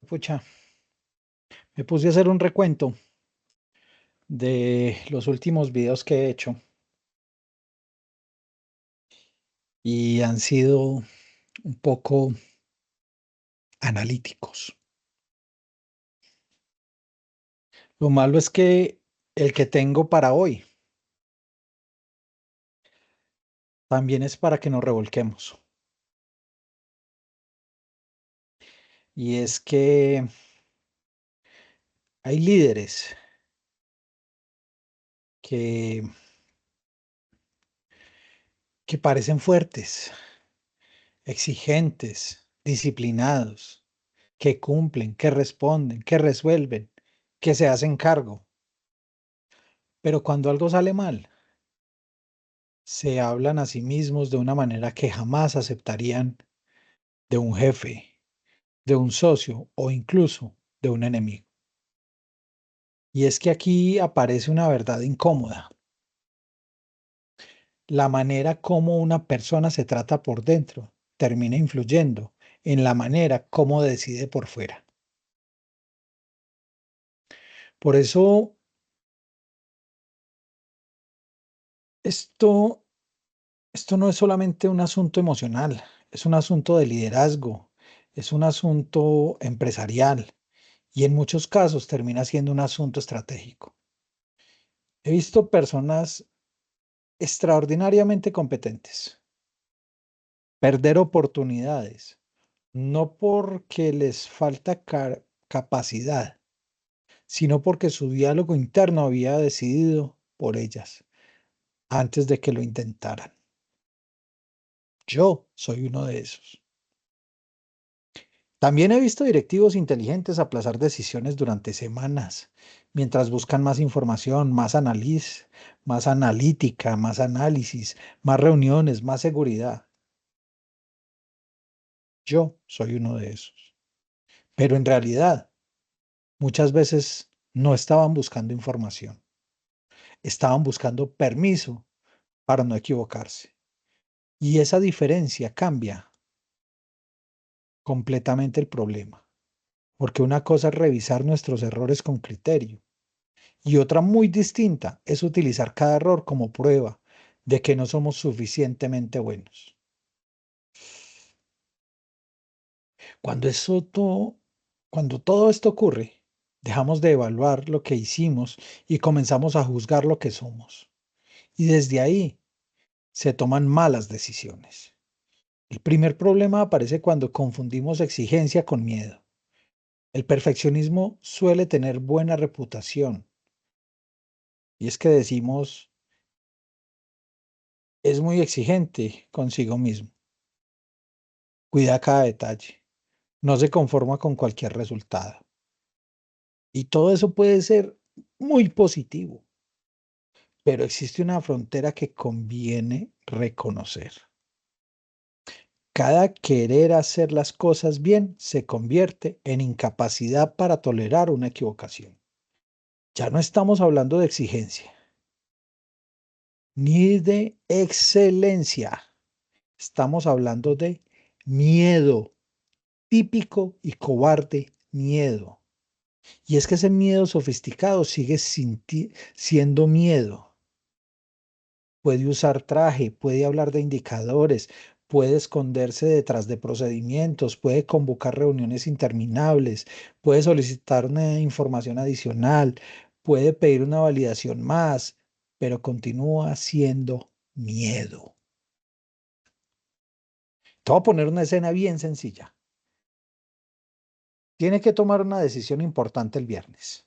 Pucha, me puse a hacer un recuento de los últimos videos que he hecho y han sido un poco analíticos. Lo malo es que el que tengo para hoy también es para que nos revolquemos. Y es que hay líderes que, que parecen fuertes, exigentes, disciplinados, que cumplen, que responden, que resuelven, que se hacen cargo. Pero cuando algo sale mal, se hablan a sí mismos de una manera que jamás aceptarían de un jefe, de un socio o incluso de un enemigo. Y es que aquí aparece una verdad incómoda. La manera como una persona se trata por dentro termina influyendo en la manera como decide por fuera. Por eso, esto, esto no es solamente un asunto emocional, es un asunto de liderazgo, es un asunto empresarial y en muchos casos termina siendo un asunto estratégico. He visto personas extraordinariamente competentes perder oportunidades, no porque les falta capacidad, sino porque su diálogo interno había decidido por ellas antes de que lo intentaran. Yo soy uno de esos. También he visto directivos inteligentes aplazar decisiones durante semanas, mientras buscan más información, más analítica, más análisis, más reuniones, más seguridad. Yo soy uno de esos. Pero en realidad, muchas veces no estaban buscando información, estaban buscando permiso para no equivocarse. Y esa diferencia cambia completamente el problema, porque una cosa es revisar nuestros errores con criterio y otra muy distinta es utilizar cada error como prueba de que no somos suficientemente buenos. Cuando eso todo, cuando todo esto ocurre, dejamos de evaluar lo que hicimos y comenzamos a juzgar lo que somos. Y desde ahí se toman malas decisiones. El primer problema aparece cuando confundimos exigencia con miedo. El perfeccionismo suele tener buena reputación y es que decimos es muy exigente consigo mismo, cuida cada detalle, no se conforma con cualquier resultado. Y todo eso puede ser muy positivo, pero existe una frontera que conviene reconocer. Cada querer hacer las cosas bien se convierte en incapacidad para tolerar una equivocación. Ya no estamos hablando de exigencia ni de excelencia. Estamos hablando de miedo, típico y cobarde miedo. Y es que ese miedo sofisticado sigue siendo miedo. Puede usar traje, puede hablar de indicadores, puede esconderse detrás de procedimientos, puede convocar reuniones interminables, puede solicitar una información adicional, puede pedir una validación más, pero continúa siendo miedo. Te voy a poner una escena bien sencilla. Tiene que tomar una decisión importante el viernes.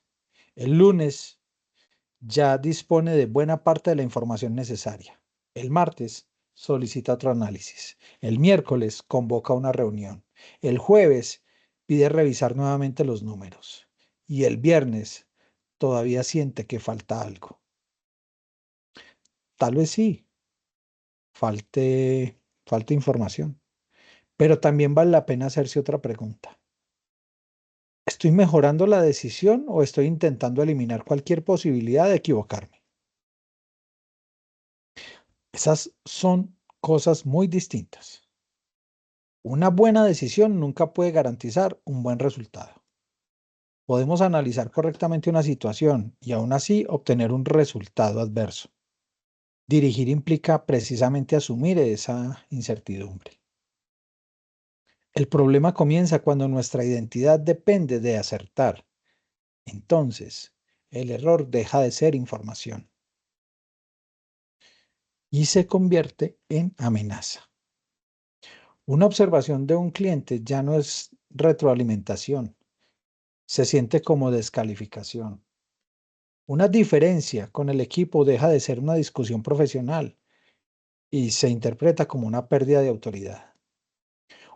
El lunes ya dispone de buena parte de la información necesaria. El martes solicita otro análisis. El miércoles convoca una reunión. El jueves pide revisar nuevamente los números. Y el viernes todavía siente que falta algo. Tal vez sí, falte información. Pero también vale la pena hacerse otra pregunta. ¿Estoy mejorando la decisión o estoy intentando eliminar cualquier posibilidad de equivocarme? Esas son cosas muy distintas. Una buena decisión nunca puede garantizar un buen resultado. Podemos analizar correctamente una situación y aún así obtener un resultado adverso. Dirigir implica precisamente asumir esa incertidumbre. El problema comienza cuando nuestra identidad depende de acertar. Entonces, el error deja de ser información y se convierte en amenaza. Una observación de un cliente ya no es retroalimentación, se siente como descalificación. Una diferencia con el equipo deja de ser una discusión profesional y se interpreta como una pérdida de autoridad.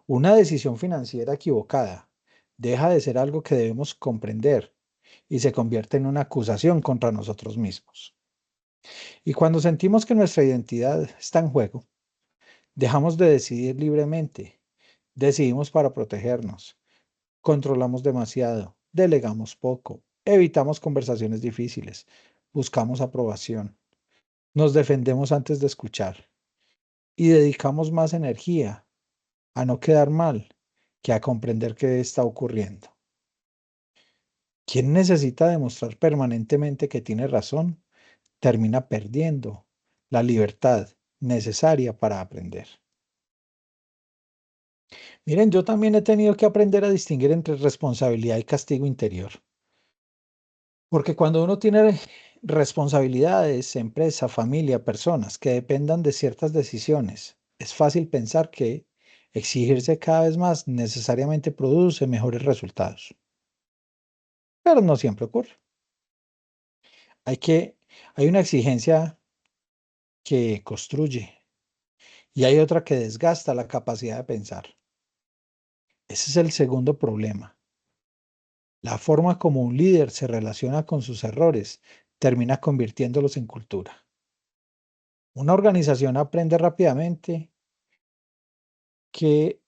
Una decisión financiera equivocada deja de ser algo que debemos comprender y se convierte en una acusación contra nosotros mismos. Y cuando sentimos que nuestra identidad está en juego, dejamos de decidir libremente, decidimos para protegernos, controlamos demasiado, delegamos poco, evitamos conversaciones difíciles, buscamos aprobación, nos defendemos antes de escuchar y dedicamos más energía a no quedar mal que a comprender qué está ocurriendo. Quien necesita demostrar permanentemente que tiene razón, termina perdiendo la libertad necesaria para aprender. Miren, yo también he tenido que aprender a distinguir entre responsabilidad y castigo interior, porque cuando uno tiene responsabilidades, empresa, familia, personas que dependan de ciertas decisiones, es fácil pensar que exigirse cada vez más necesariamente produce mejores resultados, pero no siempre ocurre. Hay que, hay una exigencia que construye y hay otra que desgasta la capacidad de pensar. Ese es el segundo problema. La forma como un líder se relaciona con sus errores termina convirtiéndolos en cultura. Una organización aprende rápidamente qué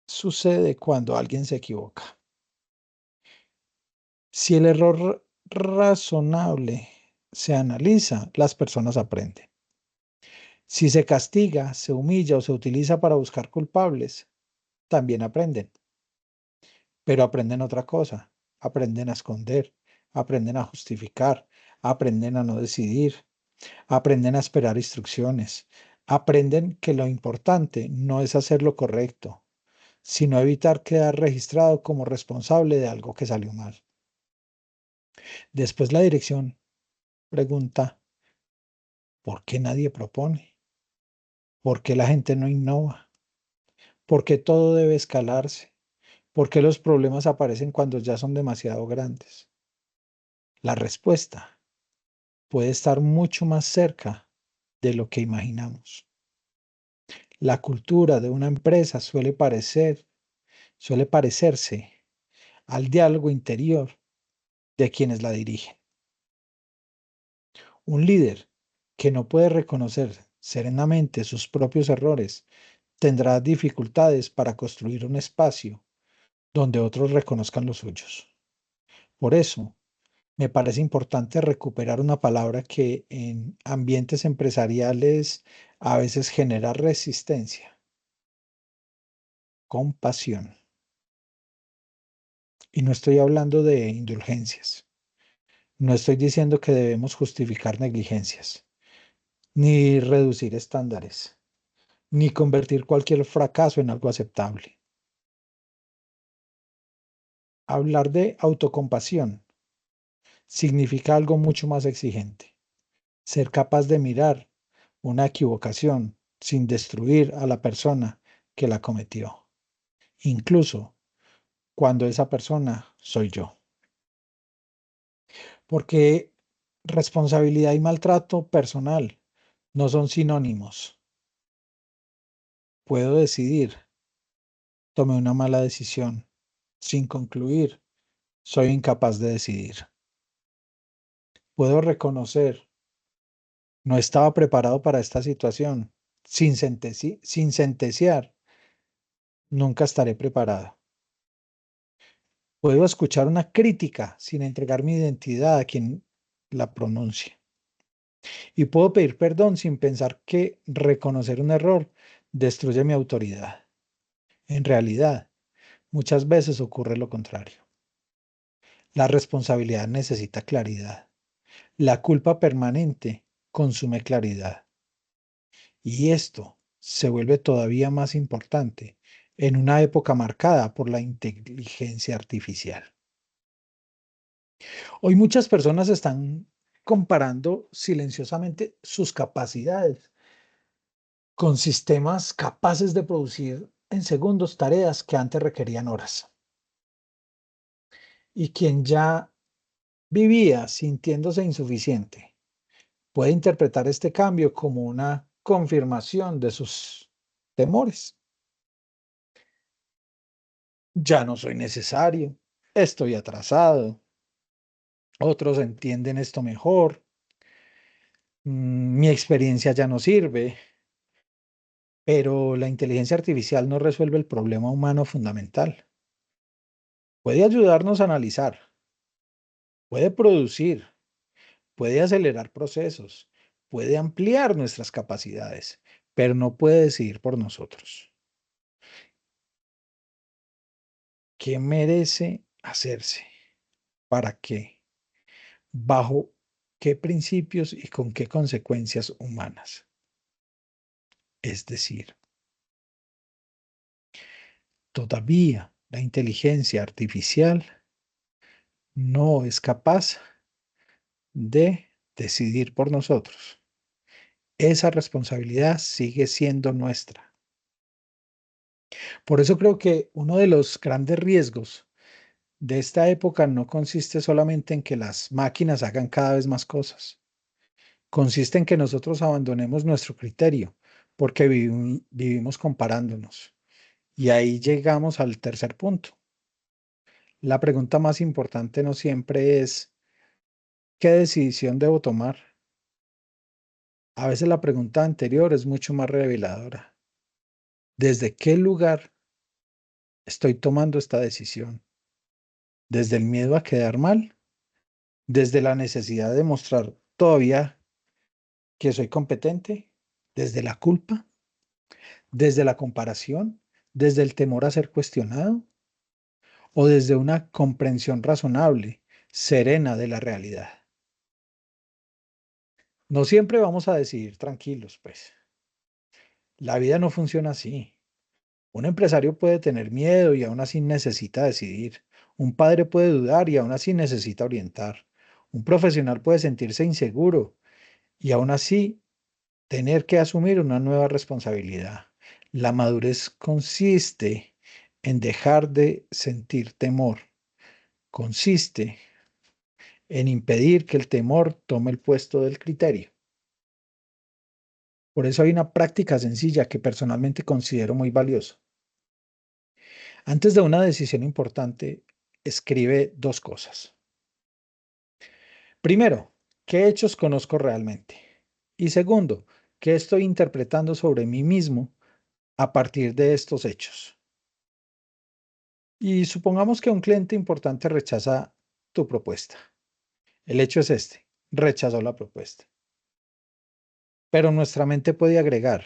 sucede cuando alguien se equivoca. Si el error razonable se analiza, las personas aprenden. Si se castiga, se humilla o se utiliza para buscar culpables, también aprenden. Pero aprenden otra cosa. Aprenden a esconder, aprenden a justificar, aprenden a no decidir, aprenden a esperar instrucciones, aprenden que lo importante no es hacer lo correcto, sino evitar quedar registrado como responsable de algo que salió mal. Después la dirección pregunta, ¿por qué nadie propone? ¿Por qué la gente no innova? ¿Por qué todo debe escalarse? ¿Por qué los problemas aparecen cuando ya son demasiado grandes? La respuesta puede estar mucho más cerca de lo que imaginamos. La cultura de una empresa suele parecerse al diálogo interior de quienes la dirigen. Un líder que no puede reconocer serenamente sus propios errores tendrá dificultades para construir un espacio donde otros reconozcan los suyos. Por eso, me parece importante recuperar una palabra que en ambientes empresariales a veces genera resistencia: compasión. Y no estoy hablando de indulgencias. No estoy diciendo que debemos justificar negligencias, ni reducir estándares, ni convertir cualquier fracaso en algo aceptable. Hablar de autocompasión significa algo mucho más exigente: ser capaz de mirar una equivocación sin destruir a la persona que la cometió, incluso cuando esa persona soy yo. Porque responsabilidad y maltrato personal no son sinónimos. Puedo decidir, tomé una mala decisión. Sin concluir, soy incapaz de decidir. Puedo reconocer, no estaba preparado para esta situación. Sin sentenciar, nunca estaré preparado. Puedo escuchar una crítica sin entregar mi identidad a quien la pronuncie. Y puedo pedir perdón sin pensar que reconocer un error destruye mi autoridad. En realidad, muchas veces ocurre lo contrario. La responsabilidad necesita claridad. La culpa permanente consume claridad. Y esto se vuelve todavía más importante en una época marcada por la inteligencia artificial. Hoy muchas personas están comparando silenciosamente sus capacidades con sistemas capaces de producir en segundos tareas que antes requerían horas. Y quien ya vivía sintiéndose insuficiente puede interpretar este cambio como una confirmación de sus temores. Ya no soy necesario, estoy atrasado, otros entienden esto mejor, mi experiencia ya no sirve, pero la inteligencia artificial no resuelve el problema humano fundamental. Puede ayudarnos a analizar, puede producir, puede acelerar procesos, puede ampliar nuestras capacidades, pero no puede decidir por nosotros. ¿Qué merece hacerse? ¿Para qué? ¿Bajo qué principios y con qué consecuencias humanas? Es decir, todavía la inteligencia artificial no es capaz de decidir por nosotros. Esa responsabilidad sigue siendo nuestra. Por eso creo que uno de los grandes riesgos de esta época no consiste solamente en que las máquinas hagan cada vez más cosas. Consiste en que nosotros abandonemos nuestro criterio porque vivimos comparándonos. Y ahí llegamos al tercer punto. La pregunta más importante no siempre es ¿qué decisión debo tomar? A veces la pregunta anterior es mucho más reveladora. ¿Desde qué lugar estoy tomando esta decisión? ¿Desde el miedo a quedar mal? ¿Desde la necesidad de mostrar todavía que soy competente? ¿Desde la culpa? ¿Desde la comparación? ¿Desde el temor a ser cuestionado? ¿O desde una comprensión razonable, serena de la realidad? No siempre vamos a decidir tranquilos, pues. La vida no funciona así. Un empresario puede tener miedo y aún así necesita decidir. Un padre puede dudar y aún así necesita orientar. Un profesional puede sentirse inseguro y aún así tener que asumir una nueva responsabilidad. La madurez consiste en dejar de sentir temor. Consiste en impedir que el temor tome el puesto del criterio. Por eso hay una práctica sencilla que personalmente considero muy valiosa. Antes de una decisión importante, escribe dos cosas. Primero, ¿qué hechos conozco realmente? Y segundo, ¿qué estoy interpretando sobre mí mismo a partir de estos hechos? Y supongamos que un cliente importante rechaza tu propuesta. El hecho es este, rechazó la propuesta. Pero nuestra mente puede agregar,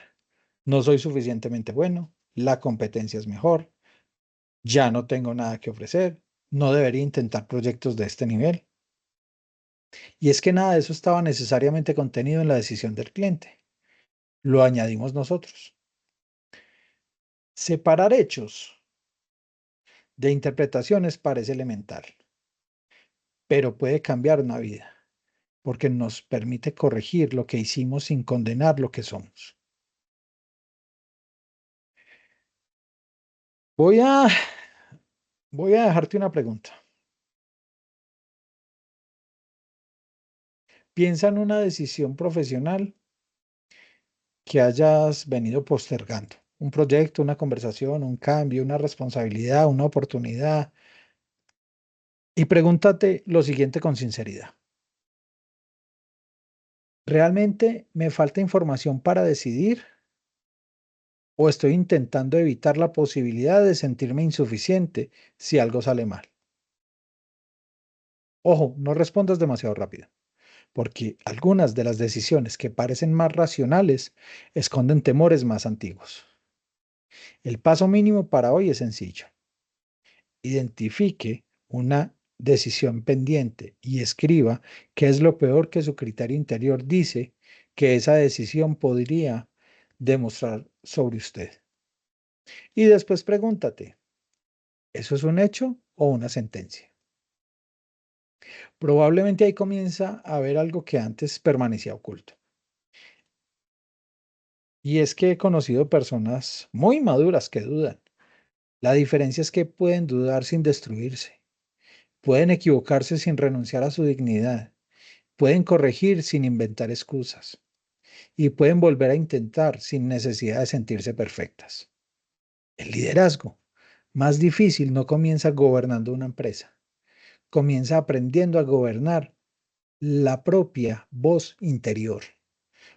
no soy suficientemente bueno, la competencia es mejor, ya no tengo nada que ofrecer, no debería intentar proyectos de este nivel. Y es que nada de eso estaba necesariamente contenido en la decisión del cliente. Lo añadimos nosotros. Separar hechos de interpretaciones parece elemental, pero puede cambiar una vida, porque nos permite corregir lo que hicimos sin condenar lo que somos. Voy a, voy a dejarte una pregunta. Piensa en una decisión profesional que hayas venido postergando. Un proyecto, una conversación, un cambio, una responsabilidad, una oportunidad. Y pregúntate lo siguiente con sinceridad. ¿Realmente me falta información para decidir o estoy intentando evitar la posibilidad de sentirme insuficiente si algo sale mal? Ojo, no respondas demasiado rápido, porque algunas de las decisiones que parecen más racionales esconden temores más antiguos. El paso mínimo para hoy es sencillo. Identifique una decisión pendiente y escriba qué es lo peor que su criterio interior dice que esa decisión podría demostrar sobre usted. Y después pregúntate, ¿eso es un hecho o una sentencia? Probablemente ahí comienza a ver algo que antes permanecía oculto. Y es que he conocido personas muy maduras que dudan. La diferencia es que pueden dudar sin destruirse, pueden equivocarse sin renunciar a su dignidad, pueden corregir sin inventar excusas y pueden volver a intentar sin necesidad de sentirse perfectas. El liderazgo más difícil no comienza gobernando una empresa, comienza aprendiendo a gobernar la propia voz interior,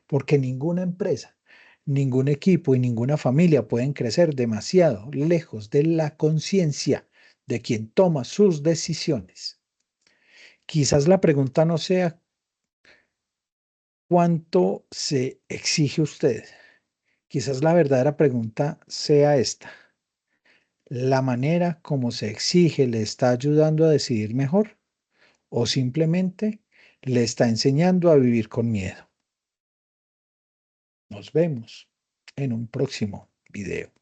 porque ninguna empresa, ningún equipo y ninguna familia pueden crecer demasiado lejos de la conciencia de quien toma sus decisiones. Quizás la pregunta no sea cuánto se exige usted. Quizás la verdadera pregunta sea esta. ¿La manera como se exige le está ayudando a decidir mejor o simplemente le está enseñando a vivir con miedo? Nos vemos en un próximo video.